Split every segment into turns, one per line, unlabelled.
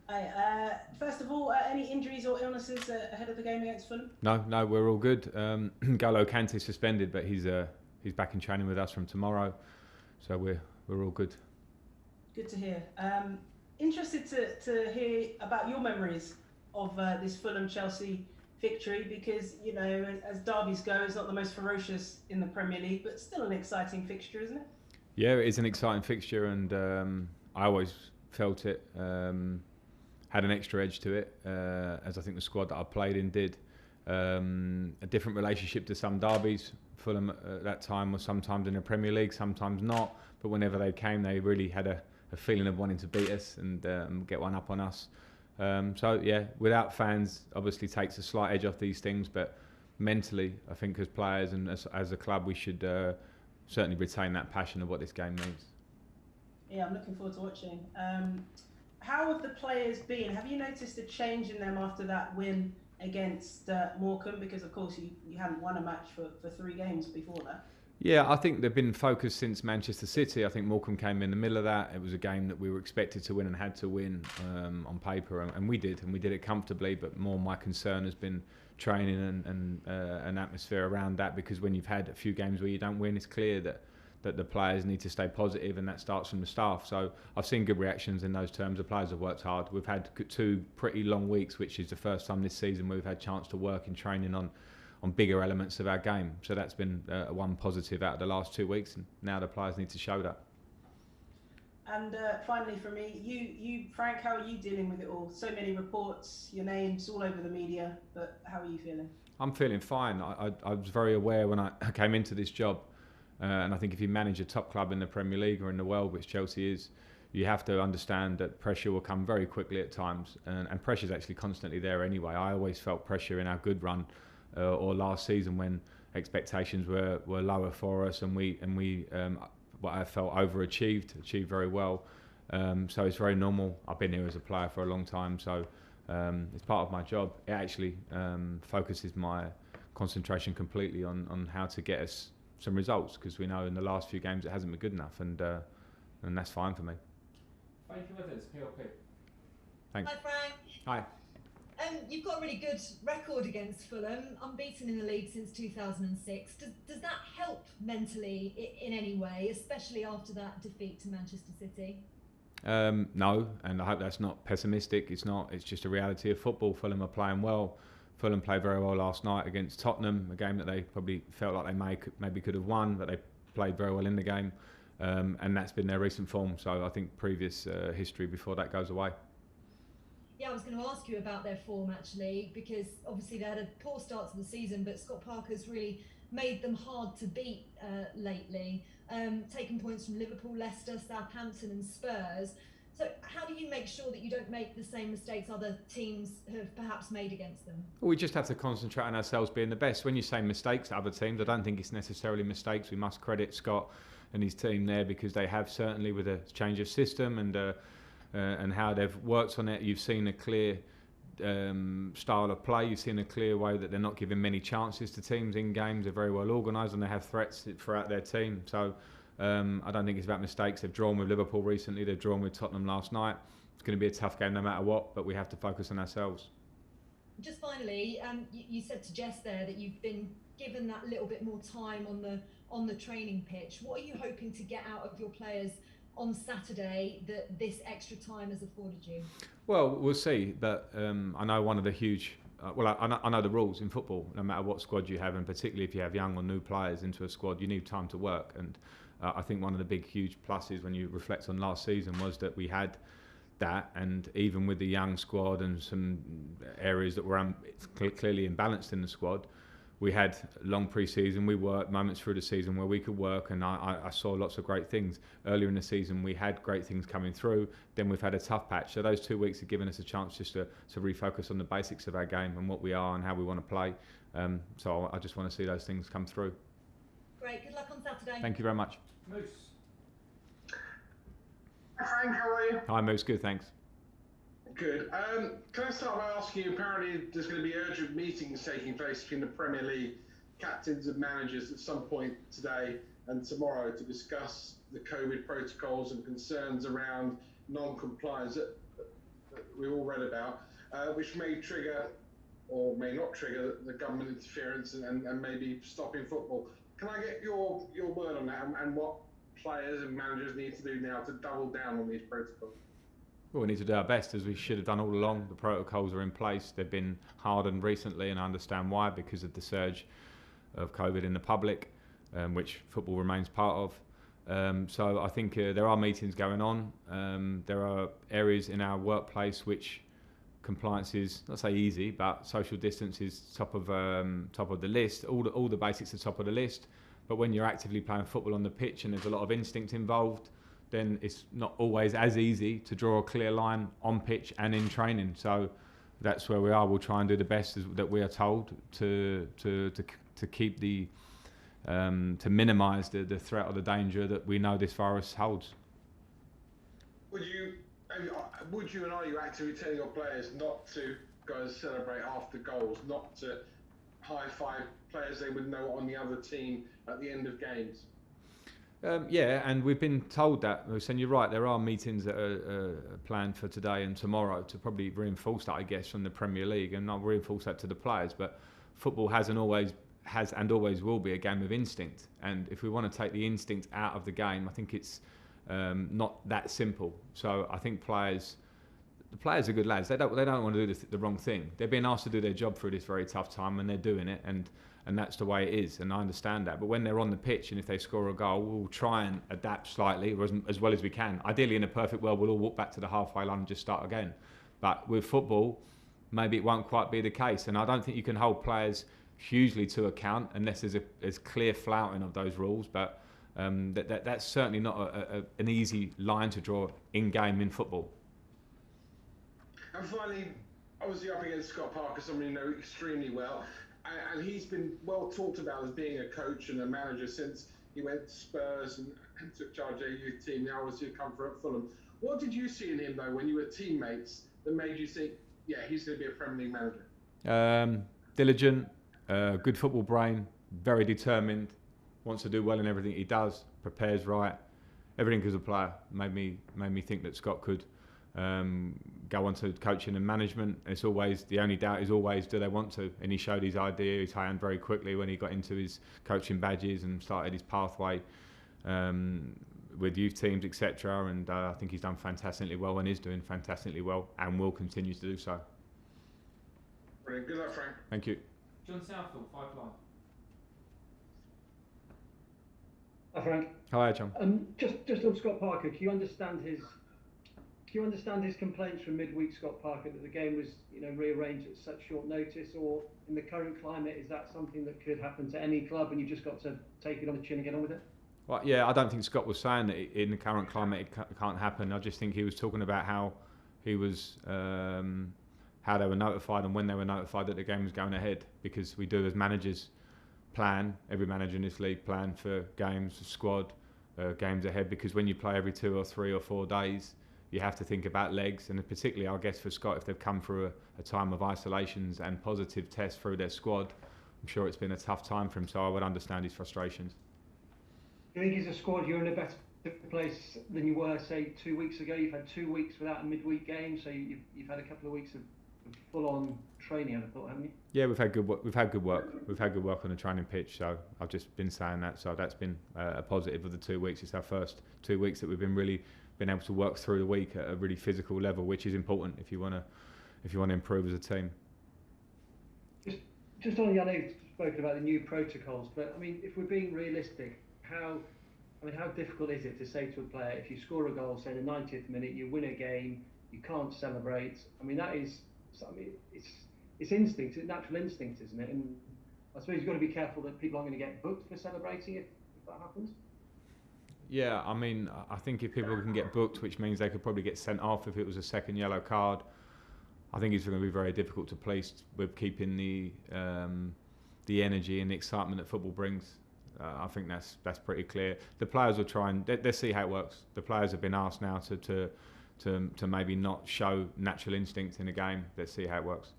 Hi, first of all, any injuries or illnesses ahead of the game against Fulham?
No, we're all good. Gallo Kanté suspended, but he's back in training with us from tomorrow, so we're all good.
Good to hear. Interested to hear about your memories of this Fulham-Chelsea victory, because, you know, as derbies go, it's not the most ferocious in the Premier League, but still an exciting fixture, isn't it?
Yeah, it is an exciting fixture, and I always felt it had an extra edge to it, as I think the squad that I played in did. A different relationship to some derbies. Fulham at that time was sometimes in the Premier League, sometimes not, but whenever they came, they really had a feeling of wanting to beat us and get one up on us. So yeah, without fans, obviously takes a slight edge off these things, but mentally, I think as players and as a club, we should certainly retain that passion of what this game means.
Yeah, I'm looking forward to watching. How have the players been? Have you noticed a change in them after that win against Morecambe? Because of course you hadn't won a match for 3 games before that.
Yeah, I think they've been focused since Manchester City. I think Morecambe came in the middle of that. It was a game that we were expected to win and had to win on paper, and we did it comfortably. But more my concern has been training and an atmosphere around that, because when you've had a few games where you don't win, it's clear that the players need to stay positive, and that starts from the staff. So I've seen good reactions in those terms. The players have worked hard. We've had 2 pretty long weeks, which is the first time this season we've had a chance to work in training on bigger elements of our game. So that's been one positive out of the last 2 weeks, and now the players need to show that.
And finally for me, you Frank, how are you dealing with it all? So many reports, your name's all over the media, but how are you feeling?
I'm feeling fine. I was very aware when I came into this job, and I think if you manage a top club in the Premier League or in the world, which Chelsea is, you have to understand that pressure will come very quickly at times, and pressure is actually constantly there anyway. I always felt pressure in our good run, or last season when expectations were lower for us, and we what I felt achieved very well. So it's very normal. I've been here as a player for a long time, so it's part of my job. It actually focuses my concentration completely on how to get us some results, because we know in the last few games it hasn't been good enough, and that's fine for me.
Thank you with us, PLP.
Thanks.
Hi Frank.
Hi.
You've got a really good record against Fulham, unbeaten in the league since 2006. Does that help mentally in any way, especially after that defeat to Manchester City?
No, and I hope that's not pessimistic. It's not. It's just a reality of football. Fulham are playing well. Fulham played very well last night against Tottenham, a game that they probably felt like they maybe could have won, but they played very well in the game, and that's been their recent form. So I think previous history before that goes away.
Yeah, I was going to ask you about their form actually, because obviously they had a poor start to the season, but Scott Parker's really made them hard to beat lately, taking points from Liverpool, Leicester, Southampton and Spurs. So how do you make sure that you don't make the same mistakes other teams have perhaps made against them?
Well, we just have to concentrate on ourselves being the best. When you say mistakes to other teams, I don't think it's necessarily mistakes. We must credit Scott and his team there, because they have, certainly with a change of system and how they've worked on it. You've seen a clear style of play. You've seen a clear way that they're not giving many chances to teams in games. They're very well organised, and they have threats throughout their team. So I don't think it's about mistakes. They've drawn with Liverpool recently. They've drawn with Tottenham last night. It's going to be a tough game no matter what, but we have to focus on ourselves.
Just finally, you said to Jess there that you've been given that little bit more time on the training pitch. What are you hoping to get out of your players on Saturday that this extra time has afforded you?
Well, we'll see, but I know one of the huge... I know the rules in football. No matter what squad you have, and particularly if you have young or new players into a squad, you need time to work. And I think one of the big, huge pluses when you reflect on last season was that we had that, and even with the young squad and some areas that were clearly imbalanced in the squad, we had long pre-season. We worked moments through the season where we could work, and I saw lots of great things. Earlier in the season, we had great things coming through. Then we've had a tough patch. So those 2 weeks have given us a chance just to refocus on the basics of our game and what we are and how we want to play. So I just want to see those things come through.
Great. Good luck on Saturday.
Thank you very much.
Moose.
Hi Frank, how are you?
Hi, Moose. Good, thanks.
Good. Can I start by asking you, apparently there's going to be urgent meetings taking place between the Premier League captains and managers at some point today and tomorrow to discuss the COVID protocols and concerns around non-compliance. we all read about, which may trigger or may not trigger the government interference and maybe stopping football. Can I get your word on that and what players and managers need to do now to double down on these protocols?
Well, we need to do our best, as we should have done all along. The protocols are in place. They've been hardened recently, and I understand why, because of the surge of COVID in the public, which football remains part of. So I think there are meetings going on. There are areas in our workplace which compliance is, not say easy, but social distance is top of the list. All the basics are top of the list. But when you're actively playing football on the pitch and there's a lot of instinct involved, then it's not always as easy to draw a clear line on pitch and in training. So that's where we are. We'll try and do the best that we are told to keep to minimise the threat or the danger that we know this virus holds.
Would you and are you actively telling your players not to go and celebrate after goals, not to high-five players they would know on the other team at the end of games?
Yeah, and we've been told that. And you're right, there are meetings that are planned for today and tomorrow to probably reinforce that, I guess, from the Premier League, and not reinforce that to the players. But football has and always will be a game of instinct. And if we want to take the instinct out of the game, I think it's not that simple. So I think the players are good lads. They don't want to do the wrong thing. They're being asked to do their job through this very tough time, and they're doing it. And that's the way it is, and I understand that. But when they're on the pitch and if they score a goal, we'll try and adapt slightly as well as we can. Ideally, in a perfect world, we'll all walk back to the halfway line and just start again. But with football, maybe it won't quite be the case. And I don't think you can hold players hugely to account unless there's clear flouting of those rules. But that's certainly not an easy line to draw in-game in football.
And finally, obviously up against Scott Parker, someone you know extremely well. And he's been well talked about as being a coach and a manager since he went to Spurs and took charge of a youth team. Now obviously come for at Fulham. What did you see in him though when you were teammates that made you think, yeah, he's going to be a Premier League manager?
Diligent, good football brain, very determined, wants to do well in everything he does, prepares right. Everything as a player made me think that Scott could go on to coaching and management. It's always, the only doubt is always, do they want to? And he showed his idea, his hand very quickly when he got into his coaching badges and started his pathway with youth teams, etc. And I think he's done fantastically well and is doing fantastically well and will continue to do so.
Brilliant. Good luck, Frank.
Thank you.
John Southall, 5 Live.
Hi, Frank.
Hi, John.
Just on Scott Parker, can you understand his complaints from midweek, Scott Parker, that the game was, rearranged at such short notice? Or in the current climate, is that something that could happen to any club and you just got to take it on the chin and get on with it?
Well, yeah, I don't think Scott was saying that in the current climate it can't happen. I just think he was talking about how he was, how they were notified and when they were notified that the game was going ahead. Because we do as managers plan, every manager in this league plan for games, squad, games ahead. Because when you play every 2 or 3 or 4 days, you have to think about legs, and particularly, I guess, for Scott, if they've come through a time of isolations and positive tests through their squad, I'm sure it's been a tough time for him, so I would understand his frustrations.
Do you think as a squad you're in a better place than you were, say, 2 weeks ago? You've had 2 weeks without a midweek game, so you've had a couple of weeks of full-on training, I'd have thought, haven't you?
Yeah, we've had good work. We've had good work on the training pitch, so I've just been saying that. So that's been a positive of the 2 weeks. It's our first 2 weeks that we've been able to work through the week at a really physical level, which is important if you want to improve as a team.
Just on, I know you've spoken about the new protocols, but I mean, if we're being realistic, how difficult is it to say to a player, if you score a goal, say in the 90th minute, you win a game, you can't celebrate? I mean, it's instinct, it's natural instinct, isn't it? And I suppose you've got to be careful that people aren't going to get booked for celebrating if that happens. Yeah,
I mean, I think if people can get booked, which means they could probably get sent off if it was a second yellow card, I think it's going to be very difficult to police with keeping the energy and the excitement that football brings. I think that's pretty clear. The players will try and let's see how it works. The players have been asked now to maybe not show natural instinct in a game. Let's see how it works.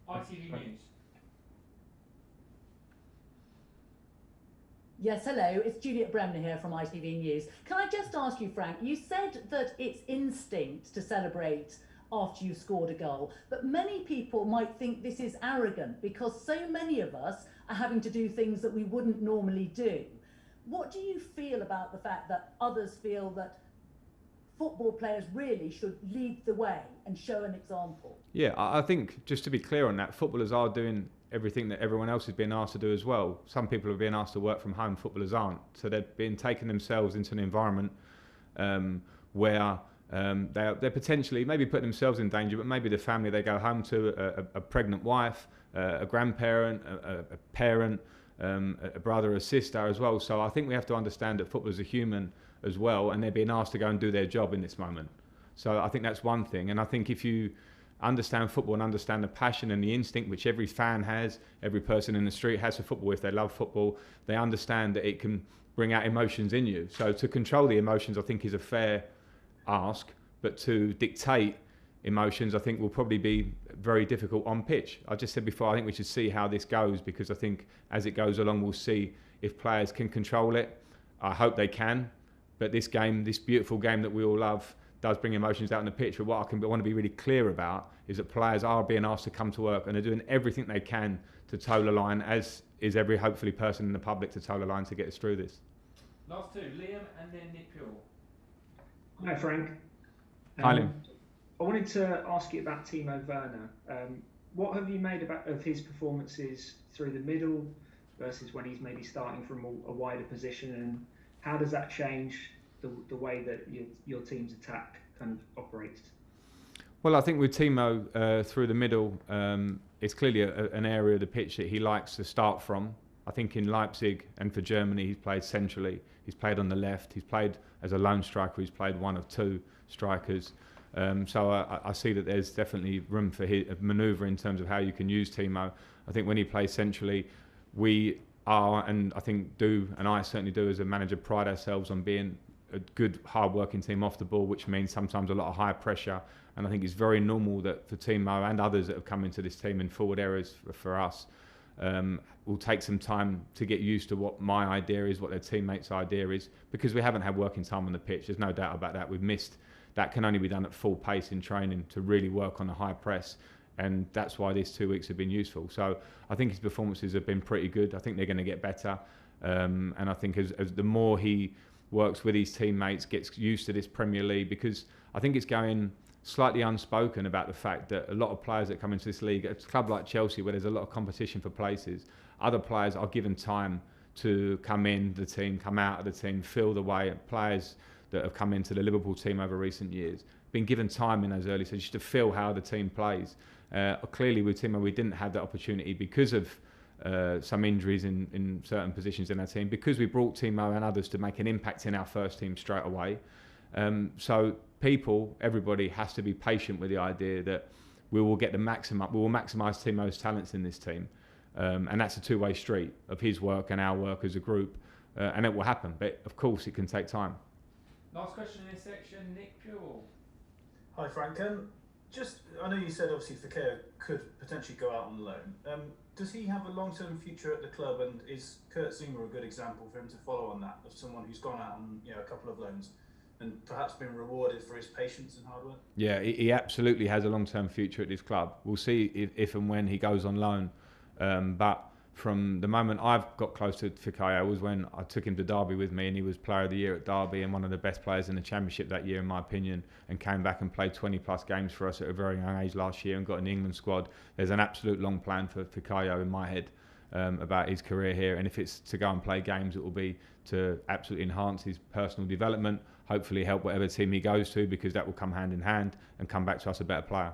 ITV News.
Yes, hello, it's Juliet Bremner here from ITV News. Can I just ask you, Frank, you said that it's instinct to celebrate after you scored a goal, but many people might think this is arrogant because so many of us are having to do things that we wouldn't normally do. What do you feel about the fact that others feel that football players really should lead the way and show an example?
Yeah, I think, just to be clear on that, footballers are doing everything that everyone else is being asked to do as well. Some people are being asked to work from home, footballers aren't. So they're being taking themselves into an environment where they're potentially maybe putting themselves in danger, but maybe the family they go home to, a pregnant wife, a grandparent, a parent, a brother, a sister as well. So I think we have to understand that footballers are human as well, and they're being asked to go and do their job in this moment. So I think that's one thing. And I think if you understand football and understand the passion and the instinct which every fan has, every person in the street has for football, if they love football, they understand that it can bring out emotions in you. So to control the emotions, I think, is a fair ask, but to dictate emotions, I think, will probably be very difficult on pitch. I just said before, I think we should see how this goes, because I think as it goes along, we'll see if players can control it. I hope they can, but this game, this beautiful game that we all love, does bring emotions out on the pitch. But what I want to be really clear about is that players are being asked to come to work and are doing everything they can to toe the line, as is every, hopefully, person in the public to toe the line to get us through this.
Last two, Liam and then Nick Pure.
Hi, Frank.
Hi, Liam.
I wanted to ask you about Timo Werner. What have you made of his performances through the middle versus when he's maybe starting from a wider position, and how does that change the way that your team's attack kind of operates?
Well, I think with Timo through the middle, it's clearly an area of the pitch that he likes to start from. I think in Leipzig and for Germany, he's played centrally. He's played on the left. He's played as a lone striker. He's played one of two strikers. So I see that there's definitely room for his manoeuvre in terms of how you can use Timo. I think when he plays centrally, we are, and I think and I certainly do as a manager, pride ourselves on being a good, hard-working team off the ball, which means sometimes a lot of high pressure. And I think it's very normal that for Timo and others that have come into this team in forward areas for us, will take some time to get used to what my idea is, what their teammates' idea is, because we haven't had working time on the pitch. There's no doubt about that. We've missed. That can only be done at full pace in training to really work on the high press. And that's why these 2 weeks have been useful. So I think his performances have been pretty good. I think they're going to get better. And I think as the more he works with his teammates, gets used to this Premier League, because I think it's going slightly unspoken about the fact that a lot of players that come into this league, a club like Chelsea where there's a lot of competition for places, other players are given time to come in the team, come out of the team, feel the way. Players that have come into the Liverpool team over recent years been given time in those early stages to feel how the team plays. Clearly with Timo, we didn't have that opportunity because of some injuries in certain positions in our team, because we brought Timo and others to make an impact in our first team straight away. So everybody has to be patient with the idea that we will get the maximum, we will maximise Timo's talents in this team. And that's a two-way street of his work and our work as a group. And it will happen, but of course it can take time.
Last question in this section, Nick Pure.
Hi Frank, I know you said obviously Kerr could potentially go out on loan. Does he have a long-term future at the club, and is Kurt Zuma a good example for him to follow on that, of someone who's gone out on a couple of loans and perhaps been rewarded for his patience and hard work? Yeah,
he absolutely has a long-term future at this club. We'll see if and when he goes on loan, but from the moment I've got close to Fikayo was when I took him to Derby with me, and he was Player of the Year at Derby and one of the best players in the Championship that year in my opinion, and came back and played 20 plus games for us at a very young age last year and got in the England squad. There's an absolute long plan for Fikayo in my head about his career here, and if it's to go and play games, it will be to absolutely enhance his personal development, hopefully help whatever team he goes to, because that will come hand in hand and come back to us a better player.